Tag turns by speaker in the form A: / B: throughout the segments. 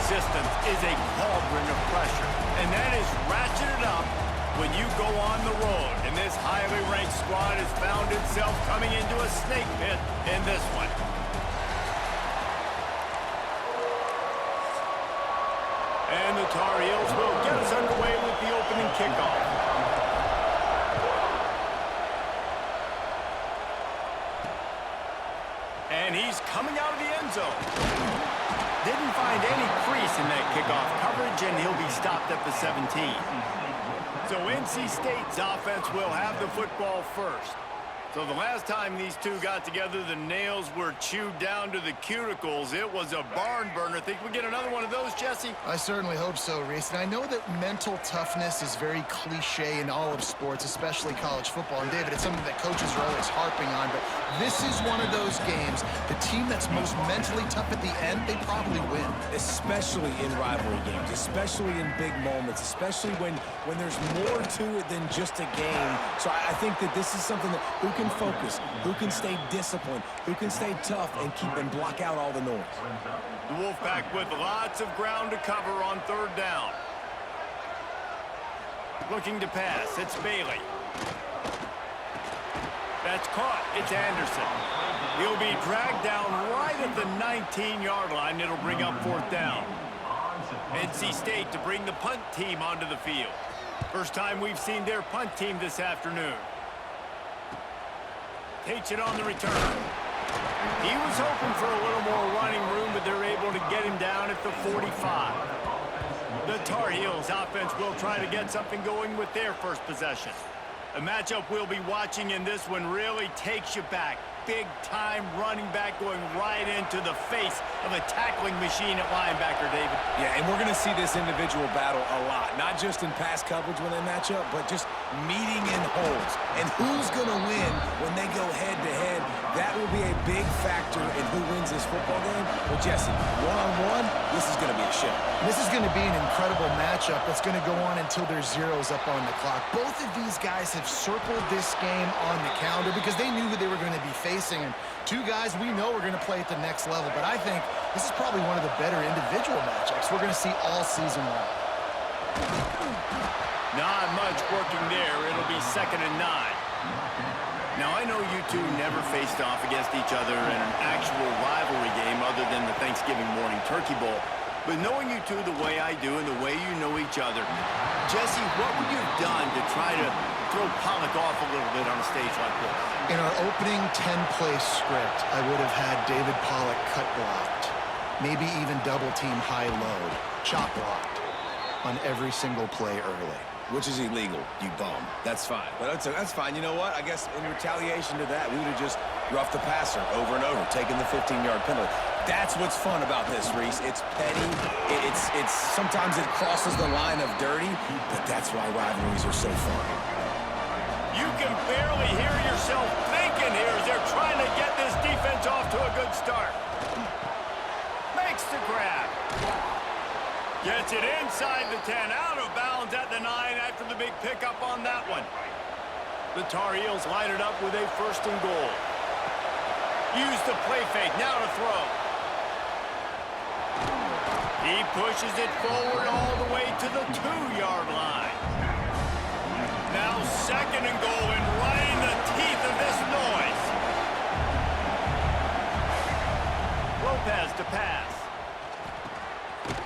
A: resistance is a cauldron of pressure, and that is ratcheted up when you go on the road. And this highly ranked squad has found itself coming into a snake pit in this one. And the Tar Heels will get us underway with the opening kickoff. And he's coming out of the end zone. Didn't find any crease in that kickoff coverage, and he'll be stopped at the 17. So NC State's offense will have the football first. So the last time these two got together, the nails were chewed down to the cuticles. It was a barn burner. Think we get another one of those, Jesse?
B: I certainly hope so, Reese. And I know that mental toughness is very cliche in all of sports, especially college football. And David, it's something that coaches are always harping on. But this is one of those games. The team that's most mentally tough at the end, they probably win.
C: Especially in rivalry games, especially in big moments, especially when there's more to it than just a game. So I think that this is something that who can focus, who can stay disciplined, who can stay tough and keep and block out all the noise.
A: The Wolfpack with lots of ground to cover on third down. Looking to pass, it's Bailey. That's caught, it's Anderson. He'll be dragged down right at the 19-yard line. It'll bring up fourth down. NC State to bring the punt team onto the field. First time we've seen their punt team this afternoon. Takes it on the return. He was hoping for a little more running room, but they're able to get him down at the 45. The Tar Heels offense will try to get something going with their first possession. A matchup we'll be watching in this one really takes you back. Big-time running back going right into the face of a tackling machine at linebacker, David.
C: Yeah, and we're going to see this individual battle a lot. Not just in pass coverage when they match up, but just meeting in holes. And who's going to win when they go head-to-head? That will be a big factor in who wins this football game. Well, Jesse, one-on-one, this is going to be a show.
B: This is going to be an incredible matchup that's going to go on until there's zeros up on the clock. Both of these guys have circled this game on the calendar because they knew who they were going to be facing. And two guys we know are going to play at the next level. But I think this is probably one of the better individual matchups we're going to see all season long.
A: Not much working there. It'll be 2nd and 9. Now, I know you two never faced off against each other in an actual rivalry game other than the Thanksgiving morning Turkey Bowl. But knowing you two the way I do and the way you know each other, Jesse, what would you have done to try to throw Pollock off a little bit on a stage like this?
B: In our opening 10-play script, I would have had David Pollock cut blocked, maybe even double-team high-load, chop blocked on every single play early.
C: Which is illegal, you bum. That's fine. But that's fine. You know what? I guess in retaliation to that, we would have just roughed the passer over and over, taking the 15-yard penalty. That's what's fun about this, Reese. It's petty. It's sometimes it crosses the line of dirty, but that's why rivalries are so fun.
A: You can barely hear yourself thinking here as they're trying to get this defense off to a good start. Makes the grab. Gets it inside the 10, out of bounds at the 9 after the big pickup on that one. The Tar Heels line it up with a 1st and goal. Use the play fake, now to throw. He pushes it forward all the way to the 2-yard line. Now 2nd and goal, and right in the teeth of this noise. Lopez to pass.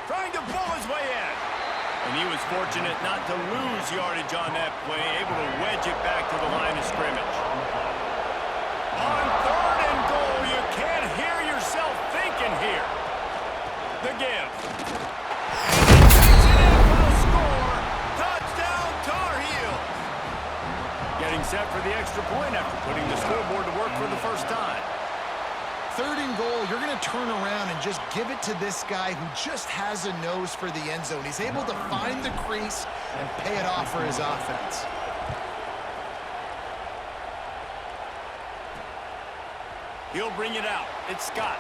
A: Trying to pull his way in. And he was fortunate not to lose yardage on that play, able to wedge it back to the line of scrimmage. On 3rd and goal, you can't hear yourself thinking here. The give. Touchdown score. Touchdown Tar Heels. Getting set for the extra point after putting the scoreboard to work for the first time.
B: 3rd and goal, you're going to turn around and just give it to this guy who just has a nose for the end zone. He's able to find the crease and pay it off for his offense.
A: He'll bring it out. It's Scott.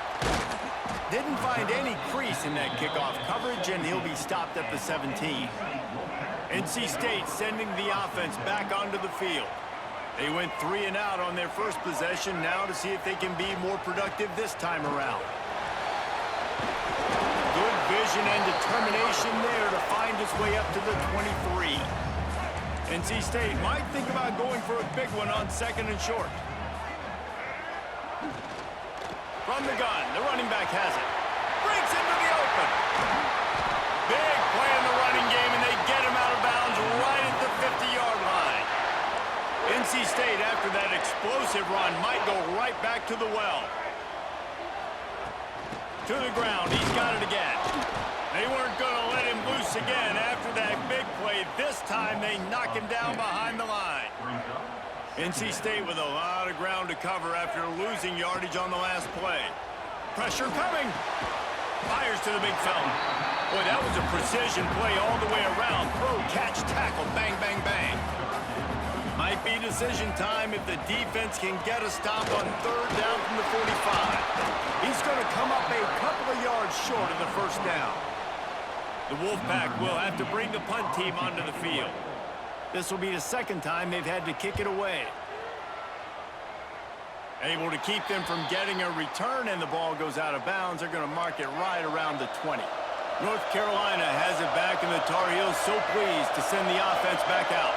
A: Didn't find any crease in that kickoff coverage, and he'll be stopped at the 17. NC State sending the offense back onto the field. They went 3 and out on their first possession, now to see if they can be more productive this time around. Good vision vision and determination there to find his way up to the 23. NC State might think about going for a big one on 2nd and short. From the gun, the running back has it. Breaks into the open. Big play in the running game, and they get him out of bounds right at the 50-yard line. NC State, after that explosive run, might go right back to the well. To the ground, he's got it again. They weren't going to let him loose again after that big play. This time, they knock him down behind the line. NC State with a lot of ground to cover after losing yardage on the last play. Pressure coming. Fires to the big fella. Boy, that was a precision play all the way around. Throw, catch, tackle, bang, bang, bang. Might be decision time if the defense can get a stop on 3rd down from the 45. He's going to come up a couple of yards short of the 1st down. The Wolfpack will have to bring the punt team onto the field. This will be the 2nd time they've had to kick it away. Able to keep them from getting a return, and the ball goes out of bounds. They're going to mark it right around the 20. North Carolina has it back, and the Tar Heels so pleased to send the offense back out.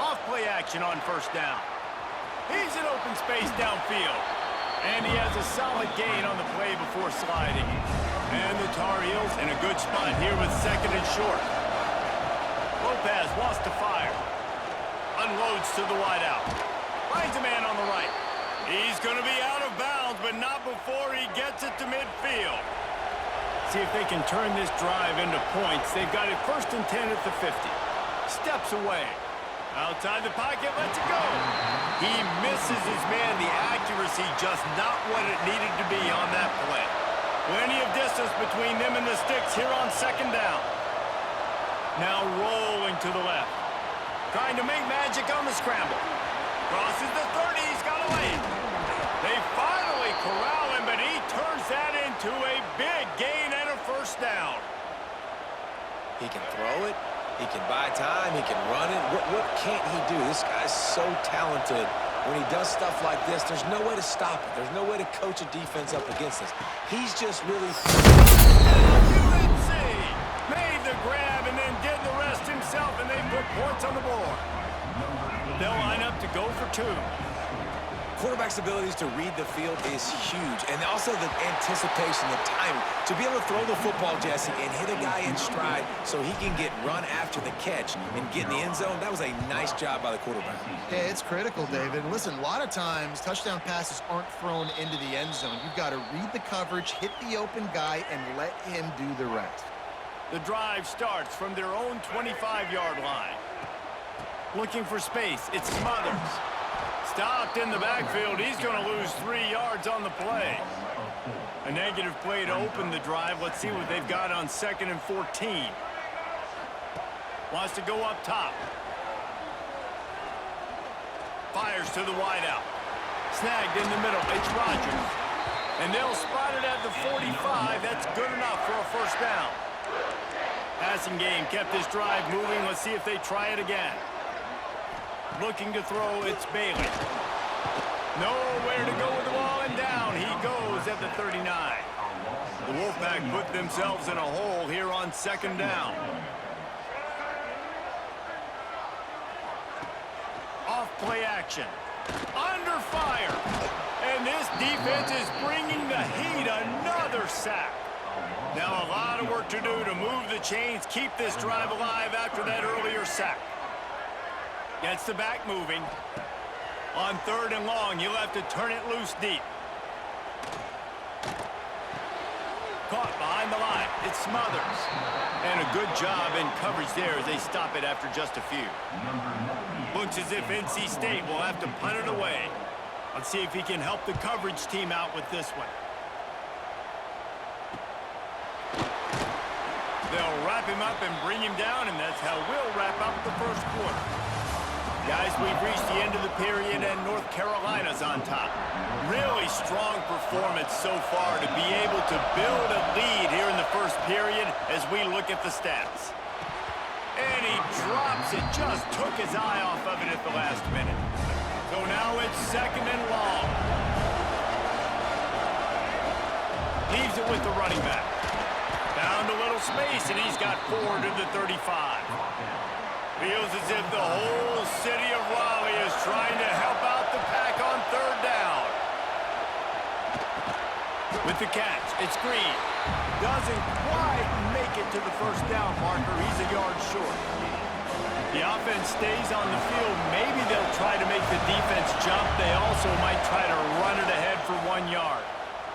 A: Off-play action on 1st down. He's in open space downfield. And he has a solid gain on the play before sliding. And the Tar Heels in a good spot here with 2nd and short. Lopez wants to fire. Unloads to the wideout. Finds a man on the right. He's going to be out of bounds, but not before he gets it to midfield. See if they can turn this drive into points. They've got it 1st and 10 at the 50. Steps away. Outside the pocket, lets it go. He misses his man. The accuracy just not what it needed to be on that play. Plenty of distance between them and the sticks here on 2nd down. Now rolling to the left. Trying to make magic on the scramble. Crosses the 30. He's got a lane. They finally corral him, but he turns that into a big gain and a 1st down.
C: He can throw it. He can buy time. He can run it. What can't he do? This guy's so talented. When he does stuff like this, there's no way to stop it. There's no way to coach a defense up against this. He's just really...
A: UNC made the grab and then did the rest himself, and they put points on the board. They'll line up to go for 2.
C: Quarterback's abilities to read the field is huge, and also the anticipation, the timing. To be able to throw the football, Jesse, and hit a guy in stride so he can get run after the catch and get in the end zone, that was a nice job by the quarterback.
B: Yeah, it's critical, David. Listen, a lot of times touchdown passes aren't thrown into the end zone. You've got to read the coverage, hit the open guy, and let him do the rest.
A: The drive starts from their own 25-yard line. Looking for space. It's Smothers. Stopped in the backfield. He's going to lose 3 yards on the play. A negative play to open the drive. Let's see what they've got on 2nd and 14. Wants to go up top. Fires to the wideout. Snagged in the middle. It's Rogers. And they'll spot it at the 45. That's good enough for a 1st down. Passing game kept this drive moving. Let's see if they try it again. Looking to throw, it's Bailey. Nowhere to go with the ball, and down he goes at the 39. The Wolfpack put themselves in a hole here on 2nd down. Off-play action. Under fire. And this defense is bringing the heat. Another sack. Now a lot of work to do to move the chains, keep this drive alive after that earlier sack. Gets the back moving. On 3rd and long, you'll have to turn it loose deep. Caught behind the line. It's Smothers. And a good job in coverage there as they stop it after just a few. Looks as if NC State will have to punt it away. Let's see if he can help the coverage team out with this one. They'll wrap him up and bring him down, and that's how we'll wrap up the 1st quarter. Guys, we've reached the end of the period, and North Carolina's on top. Really strong performance so far to be able to build a lead here in the 1st period as we look at the stats. And he drops it, just took his eye off of it at the last minute. So now it's 2nd and long. Leaves it with the running back. Found a little space, and he's got 4 to the 35. Feels as if the whole city of Raleigh is trying to help out the pack on 3rd down. With the catch, it's Green. Doesn't quite make it to the 1st down marker. He's a yard short. The offense stays on the field. Maybe they'll try to make the defense jump. They also might try to run it ahead for 1 yard.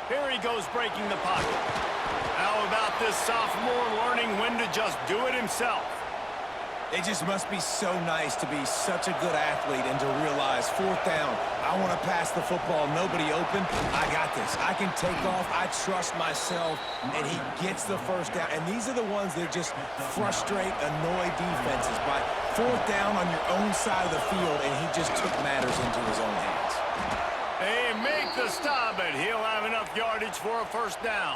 A: Here he goes breaking the pocket. How about this sophomore learning when to just do it himself?
C: It just must be so nice to be such a good athlete and to realize 4th down, I want to pass the football, nobody open, I got this. I can take off, I trust myself, and he gets the 1st down. And these are the ones that just frustrate, annoy defenses by 4th down on your own side of the field, and he just took matters into his own hands.
A: They make the stop, and he'll have enough yardage for a 1st down.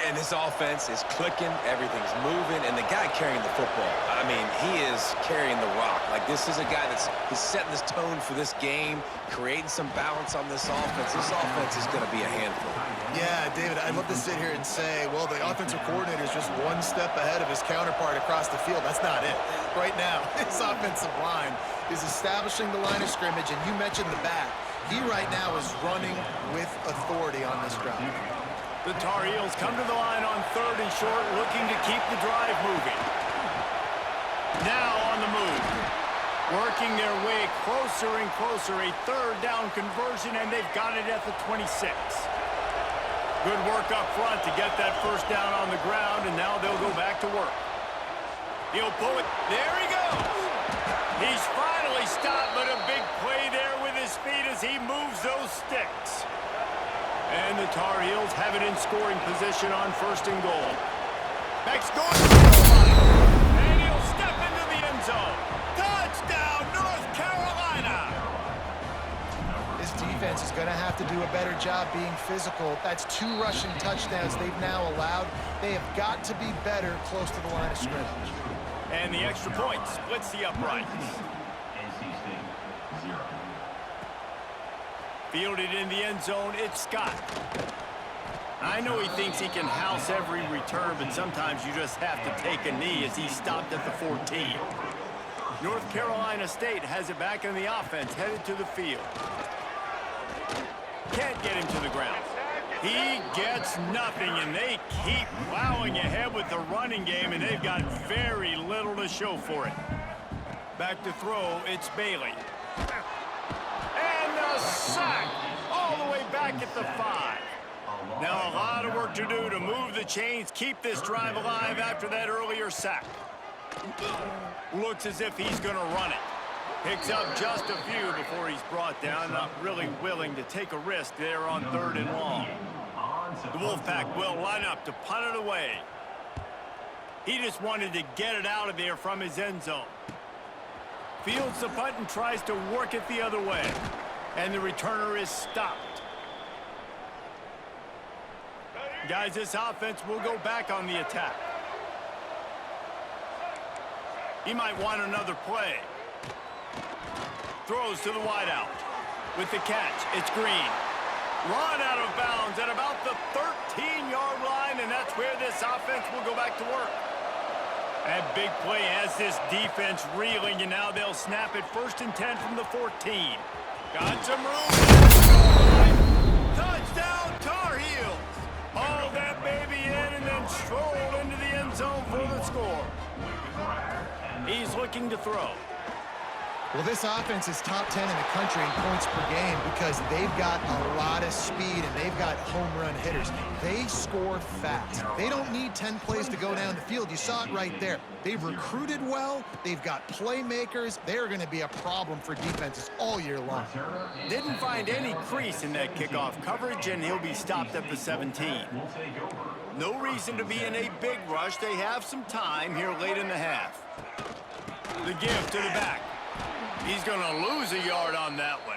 C: And this offense is clicking, everything's moving, and the guy carrying the football, I mean, he is carrying the rock. Like, this is a guy he's setting this tone for this game, creating some balance on this offense. This offense is going to be a handful.
B: Yeah, David, I'd love to sit here and say, well, the offensive coordinator is just 1 step ahead of his counterpart across the field. That's not it. Right now, his offensive line is establishing the line of scrimmage, and you mentioned the back. He right now is running with authority on this drive.
A: The Tar Heels come to the line on 3rd and short, looking to keep the drive moving. Now on the move. Working their way closer and closer. A 3rd down conversion, and they've got it at the 26. Good work up front to get that 1st down on the ground, and now they'll go back to work. He'll pull it. There he goes. He's finally stopped, but a big play there with his feet as he moves those sticks. And the Tar Heels have it in scoring position on 1st and goal. Beck's going to the line. And he'll step into the end zone. Touchdown, North Carolina!
B: This defense is going to have to do a better job being physical. That's 2 rushing touchdowns they've now allowed. They have got to be better close to the line of scrimmage.
A: And the extra point splits the uprights. Fielded in the end zone, it's Scott. I know he thinks he can house every return, but sometimes you just have to take a knee as he stopped at the 14. North Carolina State has it back in the offense, headed to the field. Can't get him to the ground. He gets nothing, and they keep plowing ahead with the running game, and they've got very little to show for it. Back to throw, it's Bailey. And a sack all the way back at the 5. Now a lot of work to do to move the chains, keep this drive alive after that earlier sack. Looks as if he's going to run it. Picks up just a few before he's brought down, not really willing to take a risk there on 3rd and long. The Wolfpack will line up to punt it away. He just wanted to get it out of there from his end zone. Fields the punt and tries to work it the other way. And the returner is stopped. Guys, this offense will go back on the attack. He might want another play. Throws to the wideout. With the catch, it's Green. Run out of bounds at about the 13-yard line, and that's where this offense will go back to work. That big play has this defense reeling, and now they'll snap it 1st and 10 from the 14. Got some room. Touchdown, Tar Heels. Haul that baby in and then stroll into the end zone for the score. He's looking to throw.
B: Well, this offense is top 10 in the country in points per game because they've got a lot of speed and they've got home run hitters. They score fast. They don't need 10 plays to go down the field. You saw it right there. They've recruited well. They've got playmakers. They're going to be a problem for defenses all year long.
A: Didn't find any crease in that kickoff coverage, and he'll be stopped at the 17. No reason to be in a big rush. They have some time here late in the half. The give to the back. He's going to lose a yard on that one.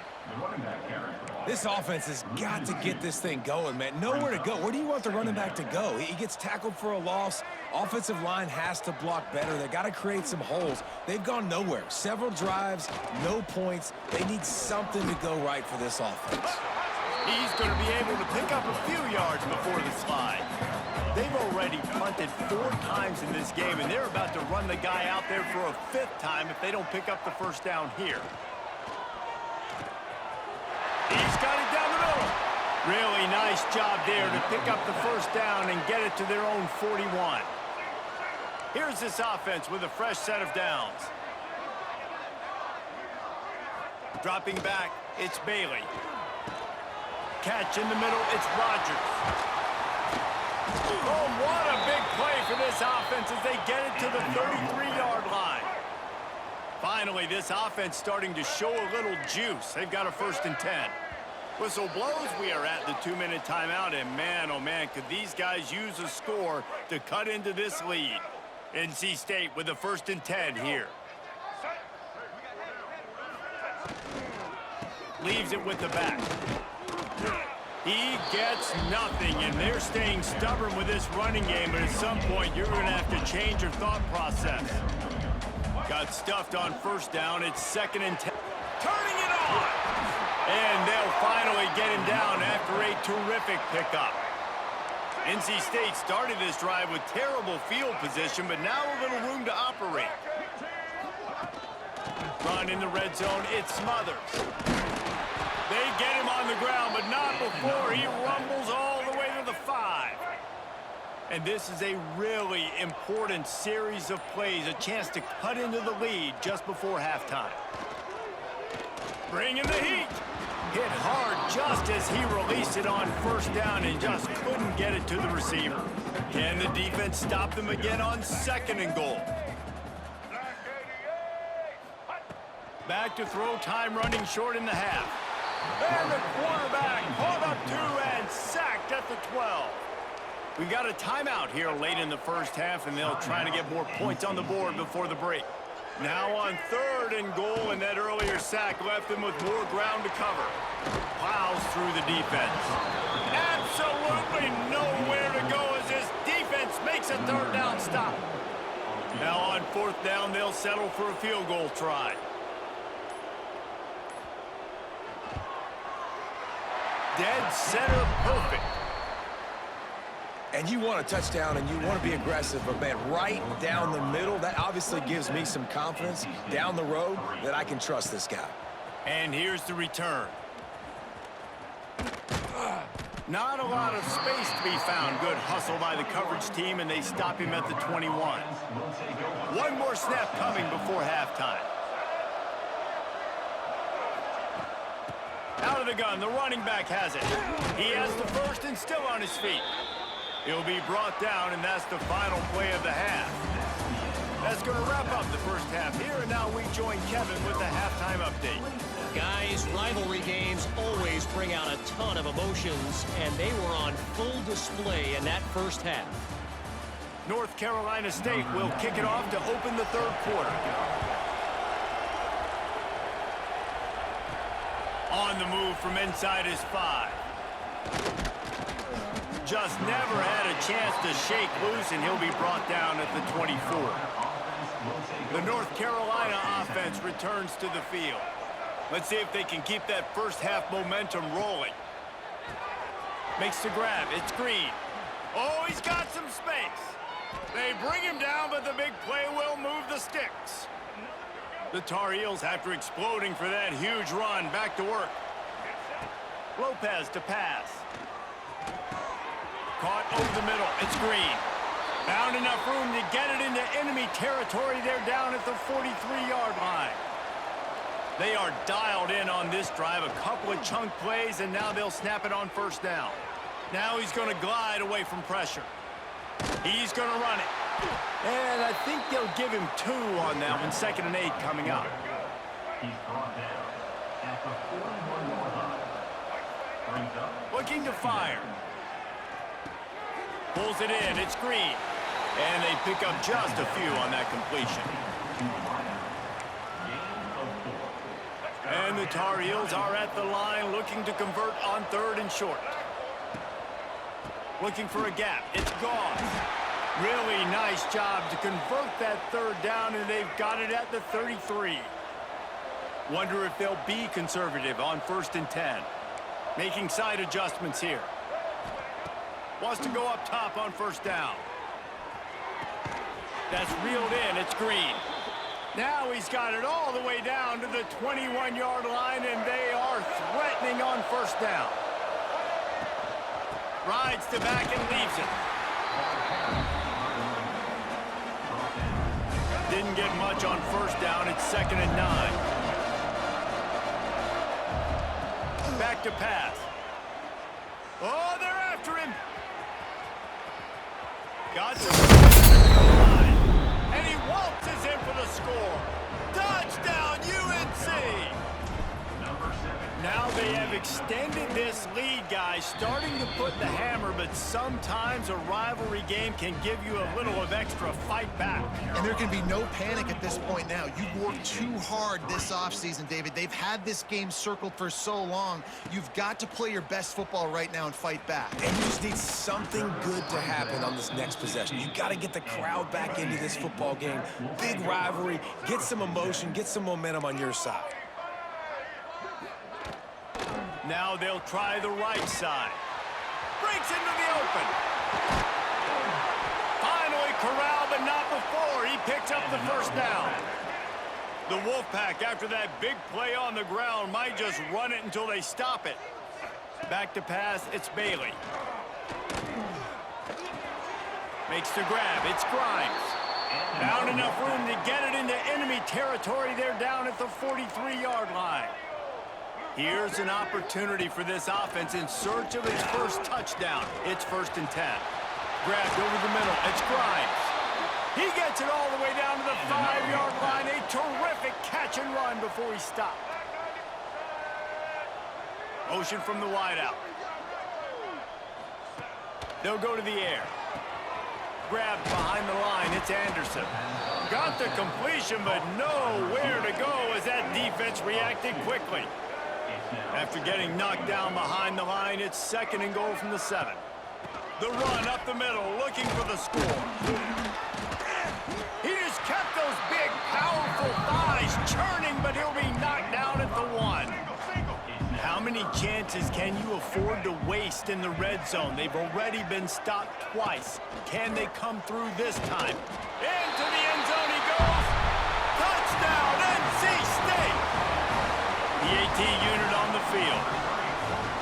C: This offense has got to get this thing going, man. Nowhere to go. Where do you want the running back to go? He gets tackled for a loss. Offensive line has to block better. They got to create some holes. They've gone nowhere. Several drives, no points. They need something to go right for this offense.
A: He's going to be able to pick up a few yards before the slide. They've punted 4 times in this game, and they're about to run the guy out there for a 5th time if they don't pick up the first down here. He's got it down the middle. Really nice job there to pick up the first down and get it to their own 41. Here's this offense with a fresh set of downs. Dropping back, it's Bailey. Catch in the middle, it's Rodgers. Oh, what a big play for this offense as they get it to the 33-yard line. Finally, this offense starting to show a little juice. They've got a 1st and 10. Whistle blows, we are at the 2-minute timeout, and man, oh man, could these guys use a score to cut into this lead. NC State with a 1st and 10 here. Leaves it with the back. He gets nothing, and they're staying stubborn with this running game, but at some point, you're going to have to change your thought process. Got stuffed on 1st down. It's 2nd and 10. Turning it on! And they'll finally get him down after a terrific pickup. NC State started this drive with terrible field position, but now a little room to operate. Run in the red zone, it's Smothers. They get him on the ground, but not before he rumbles all the way to the 5. And this is a really important series of plays, a chance to cut into the lead just before halftime. Bring in the heat. Hit hard just as he released it on 1st down and just couldn't get it to the receiver. Can the defense stop them again on 2nd and goal? Back to throw, time running short in the half. And the quarterback caught up 2 and sacked at the 12. We got a timeout here late in the 1st half, and they'll try to get more points on the board before the break. Now on 3rd and goal, and that earlier sack left them with more ground to cover. Plows through the defense. Absolutely nowhere to go as this defense makes a 3rd down stop. Now on 4th down, they'll settle for a field goal try. Dead center perfect.
C: And you want a touchdown and you want to be aggressive, but man, right down the middle, that obviously gives me some confidence down the road that I can trust this guy.
A: And here's the return. Not a lot of space to be found. Good hustle by the coverage team, and they stop him at the 21. One more snap coming before halftime. Out of the gun, the running back has it. He has the 1st and still on his feet. He'll be brought down, and that's the final play of the half. That's going to wrap up the 1st half here, and now we join Kevin with the halftime update.
D: Guys, rivalry games always bring out a ton of emotions, and they were on full display in that 1st half.
A: North Carolina State will kick it off to open the 3rd quarter. On the move from inside his 5. Just never had a chance to shake loose, and he'll be brought down at the 24. The North Carolina offense returns to the field. Let's see if they can keep that 1st half momentum rolling. Makes the grab. It's Green. Oh, he's got some space. They bring him down, but the big play will move the sticks. The Tar Heels, after exploding for that huge run, back to work. Lopez to pass. Caught over the middle. It's Green. Found enough room to get it into enemy territory. They're down at the 43-yard line. They are dialed in on this drive. A couple of chunk plays, and now they'll snap it on 1st down. Now he's going to glide away from pressure. He's going to run it. And I think they'll give him 2 on that one. 2nd and 8 coming up. Looking to fire. Pulls it in. It's Green. And they pick up just a few on that completion. And the Tar Heels are at the line looking to convert on 3rd and short. Looking for a gap. It's Goff. Really nice job to convert that 3rd down, and they've got it at the 33. Wonder if they'll be conservative on 1st and 10. Making side adjustments here. Wants to go up top on 1st down. That's reeled in. It's Green. Now he's got it all the way down to the 21-yard line, and they are threatening on first down. Rides to back and leaves it. Didn't get much on first down. It's 2nd and 9. Back to pass. Oh, they're after him. Got to the line. And he waltzes in for the score. Touchdown, UNC! Now they have extended this lead, guys, starting to put the hammer, but sometimes a rivalry game can give you a little of extra fight back.
B: And there can be no panic at this point now. You've worked too hard this offseason, David. They've had this game circled for so long. You've got to play your best football right now and fight back.
C: And you just need something good to happen on this next possession. You got to get the crowd back into this football game. Big rivalry. Get some emotion. Get some momentum on your side.
A: Now they'll try the right side. Breaks into the open. Finally corralled, but not before. He picks up the first down. The Wolfpack, after that big play on the ground, might just run it until they stop it. Back to pass, it's Bailey. Makes the grab, it's Grimes. Found enough room to get it into enemy territory. They're down at the 43-yard line. Here's an opportunity for this offense in search of its first touchdown. It's 1st and 10. Grabbed over the middle. It's Grimes. He gets it all the way down to the 5-yard line. A terrific catch and run before he stopped. Motion from the wideout. They'll go to the air. Grabbed behind the line. It's Anderson. Got the completion, but nowhere to go as that defense reacted quickly. After getting knocked down behind the line, it's 2nd and goal from the 7. The run up the middle, looking for the score. He just kept those big, powerful thighs churning, but he'll be knocked down at the 1. How many chances can you afford to waste in the red zone? They've already been stopped twice. Can they come through this time? Into the end zone he goes. Touchdown, NC State! The AT unit on the field.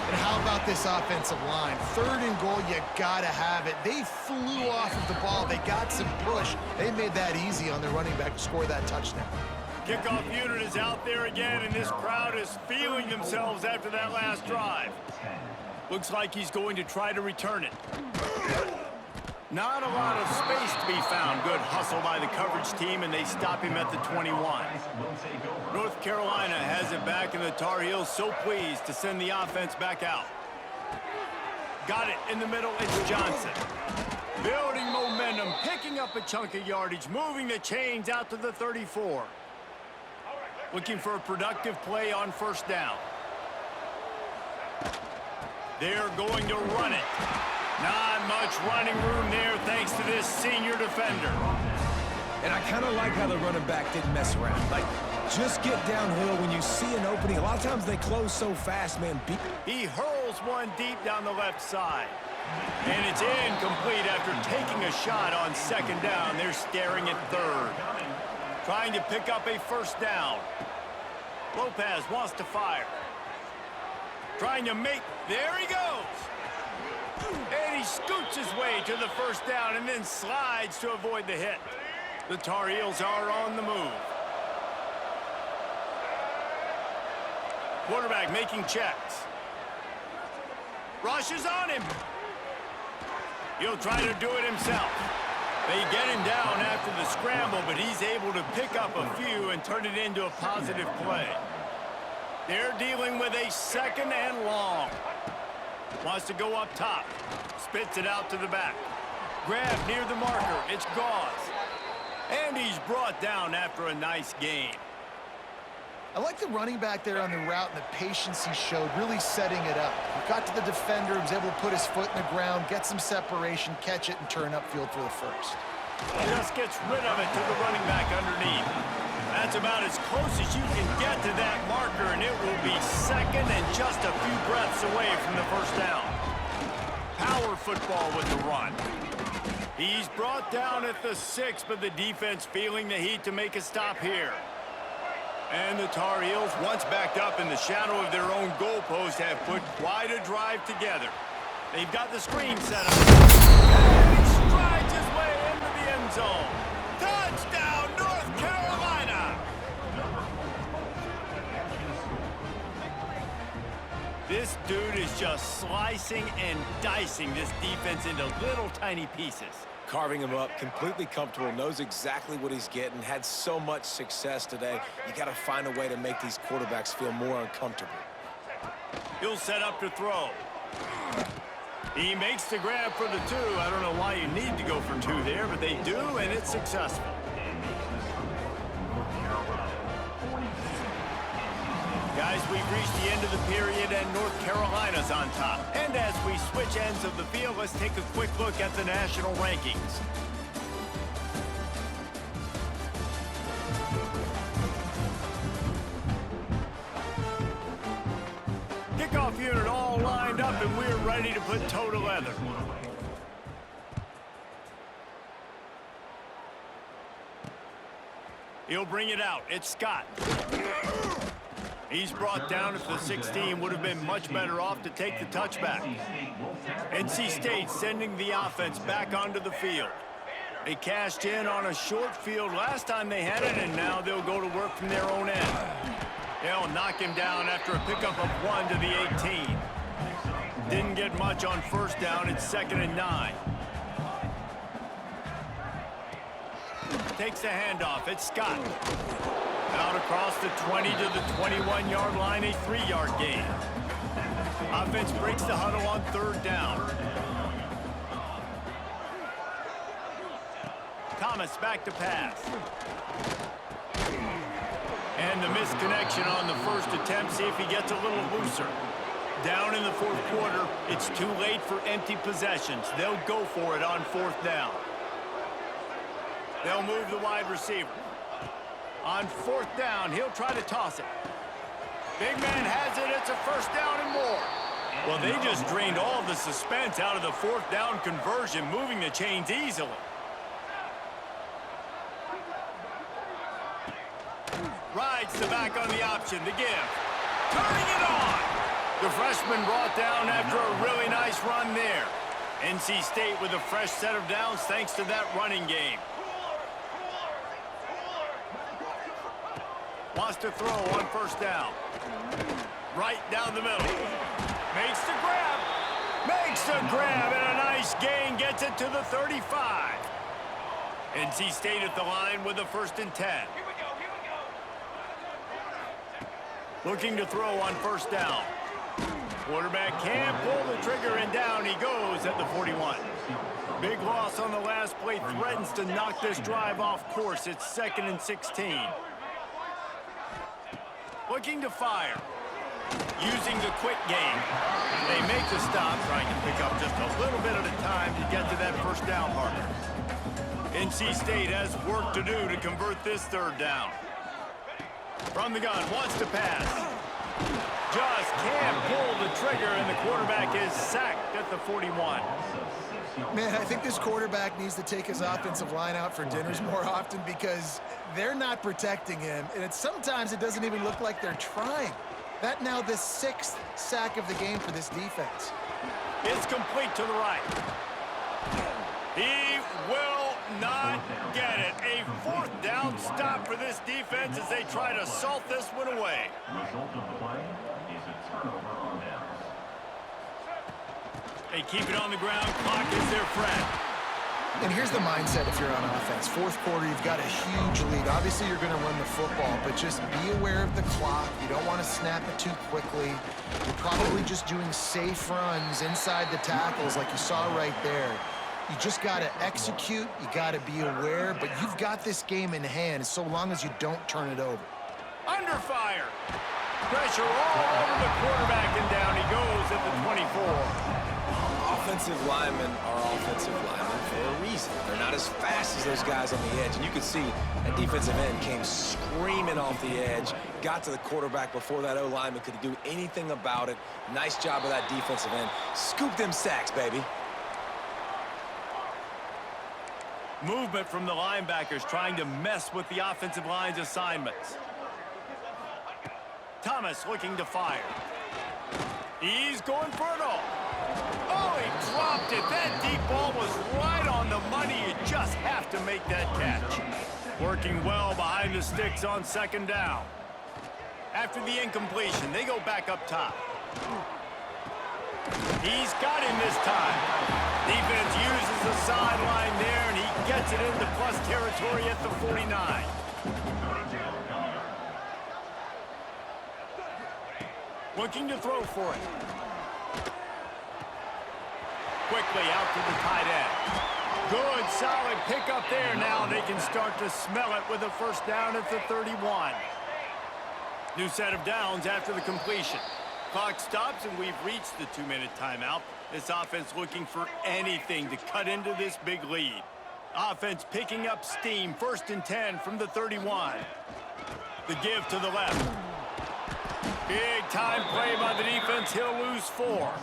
B: And how about this offensive line? 3rd and goal, you gotta have it. They flew off of the ball. They got some push. They made that easy on their running back to score that touchdown.
A: Kickoff unit is out there again, and this crowd is feeling themselves after that last drive. Looks like he's going to try to return it. Not a lot of space to be found. Good hustle by the coverage team, and they stop him at the 21. North Carolina has it back, and the Tar Heels so pleased to send the offense back out. Got it in the middle. It's Johnson. Building momentum, picking up a chunk of yardage, moving the chains out to the 34. Looking for a productive play on first down. They're going to run it. Not much running room there thanks to this senior defender.
C: And I kind of like how the running back didn't mess around. Like, just get downhill when you see an opening. A lot of times they close so fast, man.
A: He hurls one deep down the left side. And it's incomplete after taking a shot on 2nd down. They're staring at 3rd. Trying to pick up a first down. Lopez wants to fire. Trying to make... There he goes! And he scoots his way to the first down and then slides to avoid the hit. The Tar Heels are on the move. Quarterback making checks. Rushes on him. He'll try to do it himself. They get him down after the scramble, but he's able to pick up a few and turn it into a positive play. They're dealing with a 2nd and long. Wants to go up top. Spits it out to the back. Grab near the marker. It's Gauze. And he's brought down after a nice gain.
B: I like the running back there on the route and the patience he showed, really setting it up. He got to the defender, was able to put his foot in the ground, get some separation, catch it, and turn upfield for the first.
A: Just gets rid of it to the running back underneath. That's about as close as you can get to that marker, and it will be 2nd and just a few breaths away from the first down. Power football with the run. He's brought down at the 6, but the defense feeling the heat to make a stop here. And the Tar Heels, once backed up in the shadow of their own goalpost, have put quite a drive together. They've got the screen set up. And he strides his way into the end zone. Touchdown, North Carolina! This dude is just slicing and dicing this defense into little tiny pieces.
C: Carving him up, completely comfortable, knows exactly what he's getting, had so much success today. You got to find a way to make these quarterbacks feel more uncomfortable.
A: He'll set up to throw. He makes the grab for the 2. I don't know why you need to go for 2 there, but they do, and it's successful. Guys, we've reached the end of the period, and North Carolina's on top. And as we switch ends of the field, let's take a quick look at the national rankings. Kickoff unit all lined up, and we're ready to put toe to leather. He'll bring it out. It's Scott. He's brought down at the 16. Would have been much better off to take the touchback. NC State sending the offense back onto the field. They cashed in on a short field last time they had it, and now they'll go to work from their own end. They'll knock him down after a pickup of 1 to the 18. Didn't get much on first down. It's 2nd and 9. Takes the handoff. It's Scott. Out across the 20 to the 21-yard line, a 3-yard gain. Offense breaks the huddle on 3rd down. Thomas back to pass. And the misconnection on the first attempt. See if he gets a little looser. Down in the 4th quarter, it's too late for empty possessions. They'll go for it on 4th down. They'll move the wide receiver. On 4th down, he'll try to toss it. Big man has it. It's a 1st down and more. Well, they just drained all of the suspense out of the 4th down conversion, moving the chains easily. Rides the back on the option, the give. Turning it on. The freshman brought down after a really nice run there. NC State with a fresh set of downs thanks to that running game. Wants to throw on 1st down. Right down the middle. Makes the grab. Makes the grab, and a nice gain gets it to the 35. NC State at the line with a 1st and 10. Looking to throw on 1st down. Quarterback can't pull the trigger, and down he goes at the 41. Big loss on the last play, threatens to knock this drive off course. It's 2nd and 16. Looking to fire. Using the quick game. They make the stop, trying to pick up just a little bit at a time to get to that 1st down marker. NC State has work to do to convert this 3rd down. From the gun, wants to pass. Just can't pull the trigger, and the quarterback is sacked at the 41.
B: Man, I think this quarterback needs to take his offensive line out for dinners more often because they're not protecting him, and sometimes it doesn't even look like they're trying. That now the 6th sack of the game for this defense.
A: It's complete to the right. He will not get it. A 4th down stop for this defense as they try to salt this one away.
E: Result of the play is a turnover on downs.
A: They keep it on the ground. Clock is their friend.
B: And here's the mindset if you're on offense. 4th quarter, you've got a huge lead. Obviously, you're going to run the football, but just be aware of the clock. You don't want to snap it too quickly. You're probably just doing safe runs inside the tackles like you saw right there. You just got to execute. You got to be aware, but you've got this game in hand so long as you don't turn it over.
A: Under fire. Pressure all over the quarterback, and down he goes at the 24.
C: Offensive linemen are offensive linemen for a reason. They're not as fast as those guys on the edge. And you can see that defensive end came screaming off the edge, got to the quarterback before that O-lineman could do anything about it. Nice job of that defensive end. Scoop them sacks, baby.
A: Movement from the linebackers trying to mess with the offensive line's assignments. Thomas looking to fire. He's going for it all. Oh, he dropped it. That deep ball was right on the money. You just have to make that catch. Working well behind the sticks on second down. After the incompletion, they go back up top. He's got him this time. Defense uses the sideline there, and he gets it into plus territory at the 49. Looking to throw for it. Quickly out to the tight end. Good, solid pickup there. Now they can start to smell it with a first down at the 31. New set of downs after the completion. Clock stops, and we've reached the 2-minute timeout. This offense looking for anything to cut into this big lead. Offense picking up steam. 1st and 10 from the 31. The give to the left. Big time play by the defense. He'll lose 4.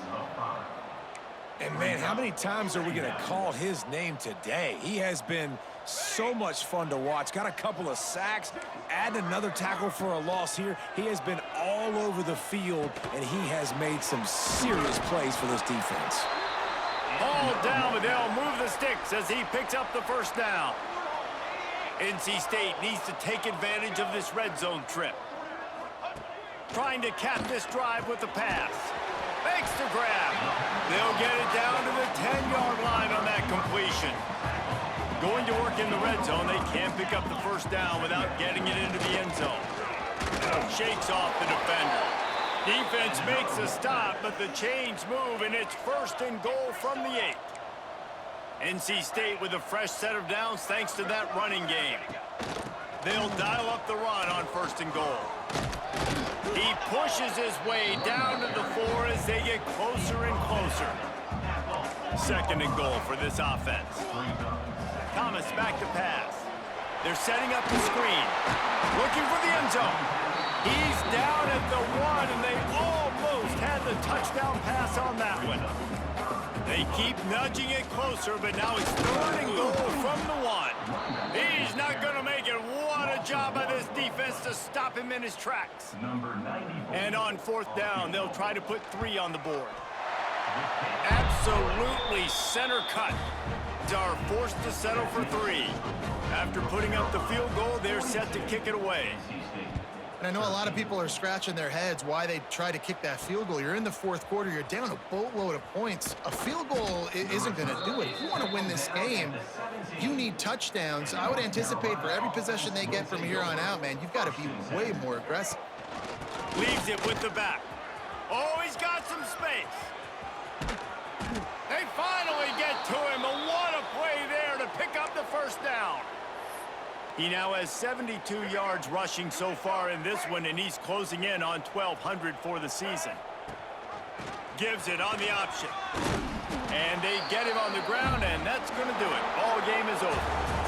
C: And, man, how many times are we going to call his name today? He has been so much fun to watch. Got a couple of sacks. Add another tackle for a loss here. He has been all over the field, and he has made some serious plays for this defense.
A: Ball down, but they'll move the sticks as he picks up the first down. NC State needs to take advantage of this red zone trip. Trying to cap this drive with the pass. Makes the grab. They'll get it down to the 10-yard line on that completion. Going to work in the red zone, they can't pick up the first down without getting it into the end zone. Shakes off the defender. Defense makes a stop, but the chains move, and it's 1st and goal from the 8. NC State with a fresh set of downs thanks to that running game. They'll dial up the run on 1st and goal. He pushes his way down to the 4 as they get closer and closer. 2nd and goal for this offense. Thomas back to pass. They're setting up the screen. Looking for the end zone. He's down at the 1, and they almost had the touchdown pass on that one. They keep nudging it closer, but now it's 3rd and goal from the 1. He's not going to make it. What a job by this defense to stop him in his tracks. And on 4th down, they'll try to put 3 on the board. Absolutely center cut. Are forced to settle for 3. After putting up the field goal, they're set to kick it away.
B: And I know a lot of people are scratching their heads why they try to kick that field goal. You're in the 4th quarter. You're down a boatload of points. A field goal isn't going to do it. If you want to win this game, you need touchdowns. I would anticipate for every possession they get from here on out, man, you've got to be way more aggressive.
A: Leaves it with the back. Oh, he's got some space. They finally get to him. What a play there to pick up the first down. He now has 72 yards rushing so far in this one, and he's closing in on 1,200 for the season. Gives it on the option. And they get him on the ground, and that's going to do it. Ball game is over.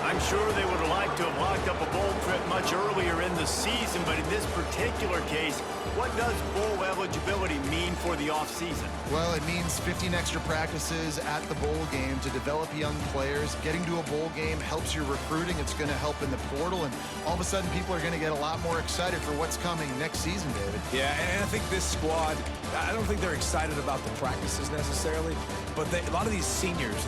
A: I'm sure they would have liked to have locked up a bowl trip much earlier in the season, but in this particular case, what does bowl eligibility mean for the offseason?
B: Well, it means 15 extra practices at the bowl game to develop young players. Getting to a bowl game helps your recruiting. It's going to help in the portal, and all of a sudden people are going to get a lot more excited for what's coming next season, David.
C: Yeah, and I think this squad, I don't think they're excited about the practices necessarily, but a lot of these seniors,